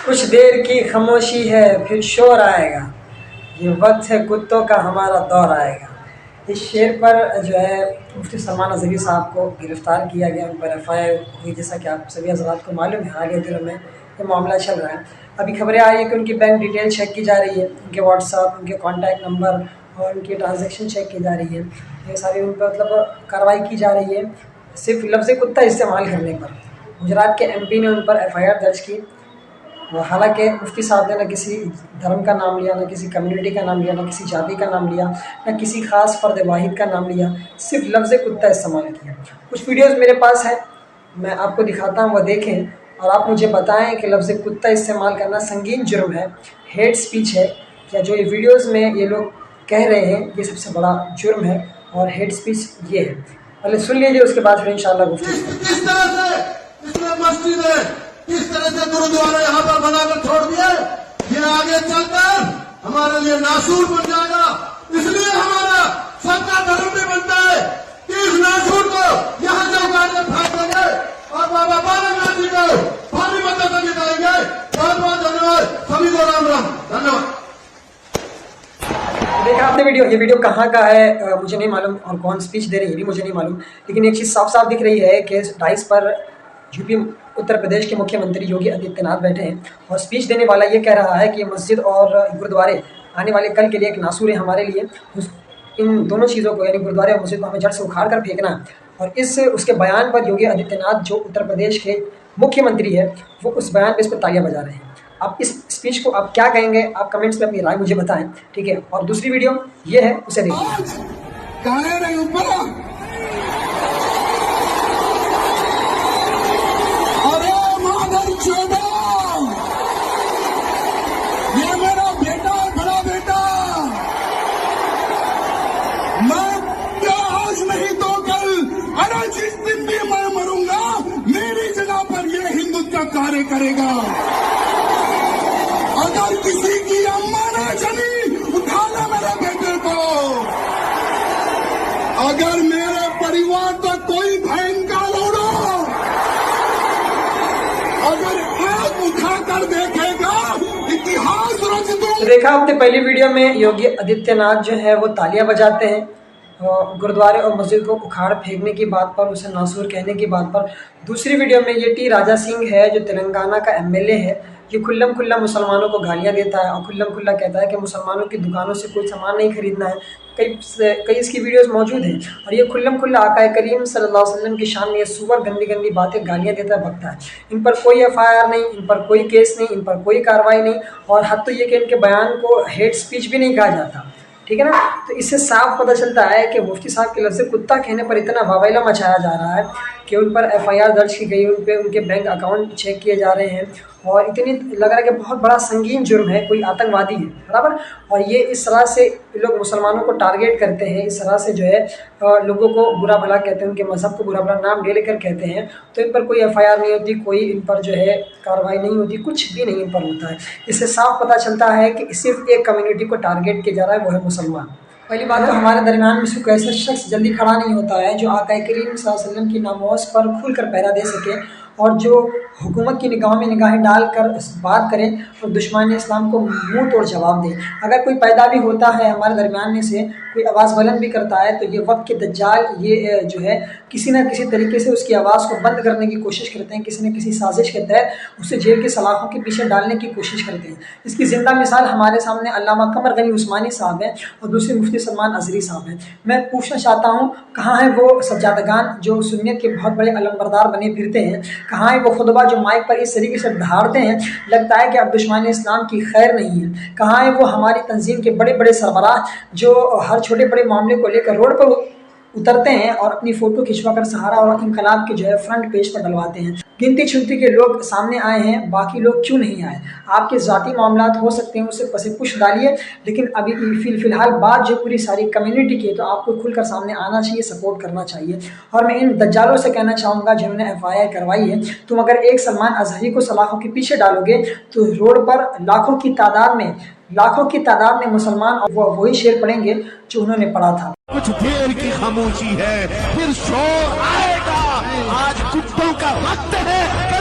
कुछ देर की खामोशी है फिर शोर आएगा, ये वक्त है कुत्तों का हमारा दौर आएगा। इस शेर पर जो है मुफ्ती सलमान अज़हरी साहब को गिरफ़्तार किया गया, उन पर FIR हुई, जैसा कि आप सभी हज़रात को मालूम है। हालिया दिनों में ये मामला चल रहा है। अभी खबरें आ रही है कि उनकी बैंक डिटेल चेक की जा रही है, उनके व्हाट्सअप, उनके कॉन्टैक्ट नंबर और उनकी ट्रांजेक्शन चेक की जा रही है। ये सारी उन पर मतलब कार्रवाई की जा रही है सिर्फ लफ्ज़ कुत्ता इस्तेमाल करने पर। गुजरात के MP ने उन पर FIR दर्ज की। हालांकि मुफ्ती साहब ने न किसी धर्म का नाम लिया, न किसी कम्युनिटी का नाम लिया, न किसी जाति का नाम लिया, न किसी ख़ास फ़र्द वाहिद का नाम लिया, सिर्फ लफ्ज़ कुत्ता इस्तेमाल किया। कुछ वीडियोज़ मेरे पास हैं, मैं आपको दिखाता हूँ, वह देखें और आप मुझे बताएं कि लफ्ज़ कुत्ता इस्तेमाल करना संगीन जुर्म है, हेट स्पीच है, या जो ये वीडियोज़ में ये लोग कह रहे हैं ये सबसे बड़ा जुर्म है और हेट स्पीच ये है। पहले सुन लीजिए, उसके बाद फिर इंशाअल्लाह किस तरह से गुरुद्वारा यहाँ पर बनाकर छोड़ दिए, ये आगे चलकर हमारे लिए नासूर बन जाएगा। इसलिए हमारा सबका धर्म भी बनता है कि इस नासूर को यहाँ से उतार के फेंक देंगे और बाबा बालकनाथ जी को पानी मत तक निकालेंगे। बहुत बहुत धन्यवाद सभी को, राम राम, धन्यवाद। देखा आपने वीडियो, ये वीडियो कहाँ का है मुझे नहीं मालूम और कौन स्पीच दे रही है ये भी मुझे नहीं मालूम, लेकिन एक चीज़ साफ साफ दिख रही है कि डाइस पर यूपी उत्तर प्रदेश के मुख्यमंत्री योगी आदित्यनाथ बैठे हैं और स्पीच देने वाला ये कह रहा है कि ये मस्जिद और गुरुद्वारे आने वाले कल के लिए एक नासूर है हमारे लिए। इन दोनों चीज़ों को यानी गुरुद्वारे और मस्जिद को हमें जड़ से उखाड़ कर फेंकना है। और उसके बयान पर योगी आदित्यनाथ जो उत्तर प्रदेश के मुख्यमंत्री है वो उस बयान पर इस पर तालियां बजा रहे हैं। आप इस स्पीच को आप क्या कहेंगे, आप कमेंट्स में अपनी राय मुझे बताएं, ठीक है। और दूसरी वीडियो ये है, उसे देखिए। ये मेरा बेटा, बड़ा बेटा, मैं क्या आज नहीं तो कल, अरे जिस दिन भी मैं मरूंगा मेरी जगह पर ये हिंदुत्व का कार्य करेगा। अगर किसी की अम्मा ना चली उठाना मेरे बेटे को, अगर मेरे परिवार तक कोई बहन का लोड़ो अगर आग उठाकर देखेगा इतिहास रच दूं। देखा आपने पहली वीडियो में योगी आदित्यनाथ जो है वो तालियां बजाते हैं गुरुद्वारे और मस्जिद को उखाड़ फेंकने की बात पर, उसे नासूर कहने की बात पर। दूसरी वीडियो में ये टी राजा सिंह है जो तेलंगाना का MLA है, ये खुल्लम खुल्ला मुसलमानों को गालियां देता है और खुल्लम खुल्ला कहता है कि मुसलमानों की दुकानों से कोई सामान नहीं खरीदना है। कई इसकी वीडियोस मौजूद हैं और ये खुल्लम खुल्ला आका करीम सल्लल्लाहु अलैहि वसल्लम की शान में ये सुवर गंदी गंदी बातें गालियां देता है, बकता है। इन पर कोई FIR नहीं, इन पर कोई केस नहीं, इन पर कोई कार्रवाई नहीं, और हद तो ये कि इनके बयान को हेट स्पीच भी नहीं कहा जाता, ठीक है ना। तो इससे साफ पता चलता है कि मुफ्ती साहब के लफ्ज़ कुत्ता कहने पर इतना वावैला मचाया जा रहा है कि उन पर FIR दर्ज की गई, उन पे उनके बैंक अकाउंट चेक किए जा रहे हैं और इतनी लग रहा है कि बहुत बड़ा संगीन जुर्म है, कोई आतंकवादी है, बराबर। और ये इस तरह से लोग मुसलमानों को टारगेट करते हैं, इस तरह से जो है लोगों को बुरा भला कहते हैं, उनके मज़हब को बुरा भला नाम ले लेकर कहते हैं, तो इन पर कोई FIR नहीं होती, कोई इन पर जो है कार्रवाई नहीं होती, कुछ भी नहीं इन पर होता है। इससे साफ पता चलता है कि सिर्फ एक कम्युनिटी को टारगेट किया जा रहा है, वो है मुसलमान। पहली बात तो हमारे दरमियान में कोई ऐसा शख्स जल्दी खड़ा नहीं होता है जो आका करीम सल्लल्लाहु अलैहि वसल्लम की नमाज पर खुलकर पहरा दे सके और जो हुकूमत की निगाहों में निगाहें डालकर बात करें और दुश्मन इस्लाम को मुंह तोड़ जवाब दें। अगर कोई पैदा भी होता है हमारे दरमियान में से, कोई आवाज़ बुलंद भी करता है, तो ये वक्त के दज्जाल ये जो है किसी न किसी तरीके से उसकी आवाज़ को बंद करने की कोशिश करते हैं, किसी न किसी साजिश के तहत उसे जेल की सलाखों के पीछे डालने की कोशिश करते हैं। इसकी ज़िंदा मिसाल हमारे सामने अल्लामा कमर गनी उस्मानी साहब हैं और दूसरे मुफ्ती सलमान अज़हरी साहब हैं। मैं पूछना चाहता हूँ, कहाँ हैं वो सज्जादगान जो सुन्नियत के बहुत बड़े अलमबरदार बने फिरते हैं? कहाँ है वो खुतबा जो माइक पर इस तरीके से ढाड़ते हैं लगता है कि अब दुश्मन इस्लाम की खैर नहीं है? कहाँ है वो हमारी तंजीम के बड़े बड़े सरबराह जो हर छोटे बड़े मामले को लेकर रोड पर उतरते हैं और अपनी फ़ोटो खिंचवाकर सहारा और इनकलाब के जो है फ्रंट पेज पर डलवाते हैं? गिनती चुनती के लोग सामने आए हैं, बाकी लोग क्यों नहीं आए? आपके ज़ाती मामलात हो सकते हैं, उसे पसे पुश डालिए, लेकिन अभी फ़िलहाल बात जो पूरी सारी कम्युनिटी की है, तो आपको खुलकर सामने आना चाहिए, सपोर्ट करना चाहिए। और मैं इन दज्जालों से कहना चाहूँगा जिन्होंने FIR करवाई है, तुम अगर एक सलमान अज़हरी को सलाखों के पीछे डालोगे तो रोड पर लाखों की तादाद में मुसलमान और वही शेर पढ़ेंगे जो उन्होंने पढ़ा था। कुछ देर की खामोशी है फिर शोर आएगा, आज कुत्तों का वक्त है।